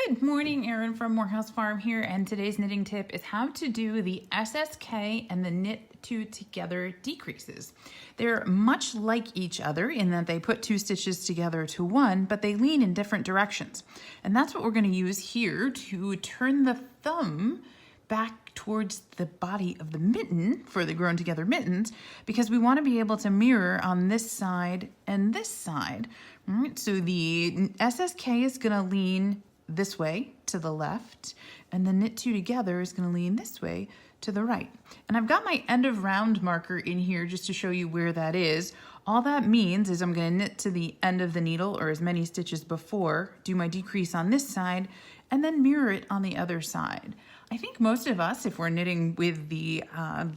Good morning, Erin from Morehouse Farm here, and today's knitting tip is how to do the SSK and the knit two together decreases. They're much like each other in that they put two stitches together to one, but they lean in different directions. And that's what we're going to use here to turn the thumb back towards the body of the mitten for the Grown Together Mittens, because we want to be able to mirror on this side and this side. All right, so the SSK is going to lean this way to the left, and the knit two together is going to lean this way to the right. And I've got my end of round marker in here just to show you where that is. All that means is I'm going to knit to the end of the needle, or as many stitches before, do my decrease on this side, and then mirror it on the other side. I think most of us, if we're knitting with the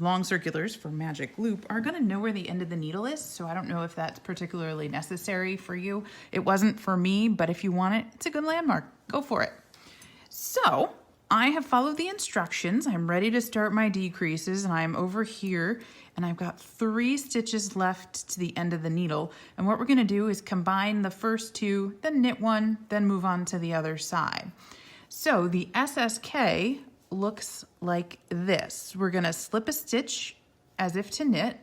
long circulars for magic loop, are going to know where the end of the needle is, so I don't know if that's particularly necessary for you. It wasn't for me, but if you want it, it's a good landmark. Go for it. So I have followed the instructions. I'm ready to start my decreases, and I'm over here, and I've got 3 stitches left to the end of the needle. And what we're going to do is combine the first 2, then knit 1, then move on to the other side. So the SSK looks like this. We're going to slip a stitch as if to knit,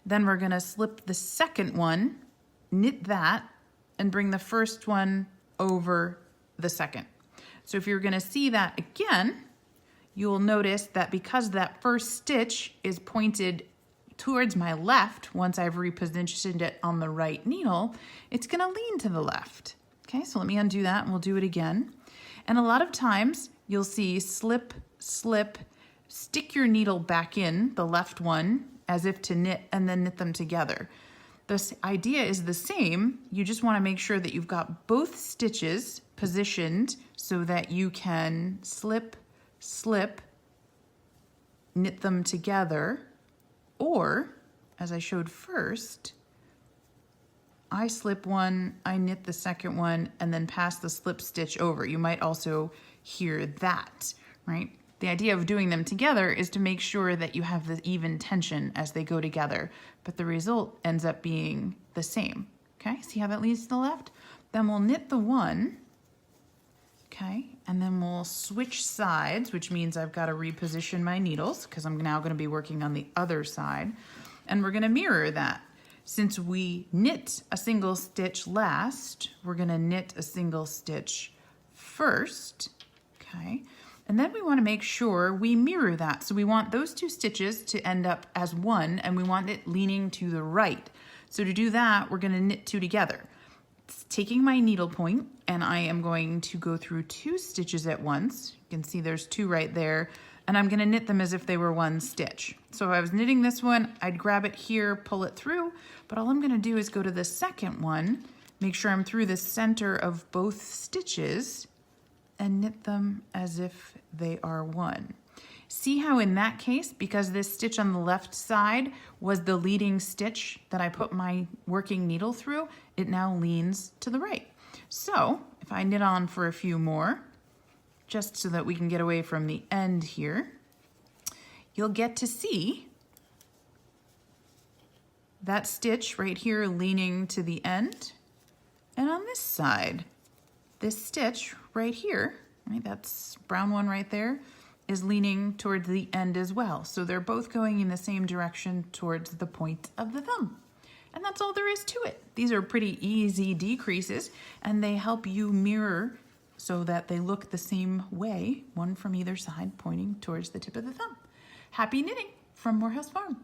then we're going to slip the second one, knit that, and bring the first one over the second. So if you're going to see that again, you'll notice that because that first stitch is pointed towards my left, once I've repositioned it on the right needle, it's going to lean to the left. Okay, so let me undo that and we'll do it again. And a lot of times you'll see slip, slip, stick your needle back in, the left one, as if to knit, and then knit them together. The idea is the same. You just want to make sure that you've got both stitches positioned so that you can slip, slip, knit them together, or, as I showed first, I slip one, I knit the second one, and then pass the slip stitch over. You might also hear that, right? The idea of doing them together is to make sure that you have the even tension as they go together, but the result ends up being the same. Okay, see how that leads to the left? Then we'll knit the one, okay, and then we'll switch sides, which means I've got to reposition my needles because I'm now going to be working on the other side, and we're going to mirror that. Since we knit a single stitch last, we're going to knit a single stitch first, okay? And then we want to make sure we mirror that. So we want those 2 stitches to end up as one, and we want it leaning to the right. So to do that, we're going to knit 2 together. It's taking my needle point, and I am going to go through 2 stitches at once. You can see there's 2 right there. And I'm going to knit them as if they were one stitch. So if I was knitting this one, I'd grab it here, pull it through, but all I'm going to do is go to the second one, make sure I'm through the center of both stitches, and knit them as if they are one. See how in that case, because this stitch on the left side was the leading stitch that I put my working needle through, it now leans to the right. So if I knit on for a few more, just so that we can get away from the end here, you'll get to see that stitch right here leaning to the end. And on this side, this stitch right here, right, that's brown one right there, is leaning towards the end as well. So they're both going in the same direction towards the point of the thumb. And that's all there is to it. These are pretty easy decreases, and they help you mirror so that they look the same way, one from either side, pointing towards the tip of the thumb. Happy knitting from Morehouse Farm.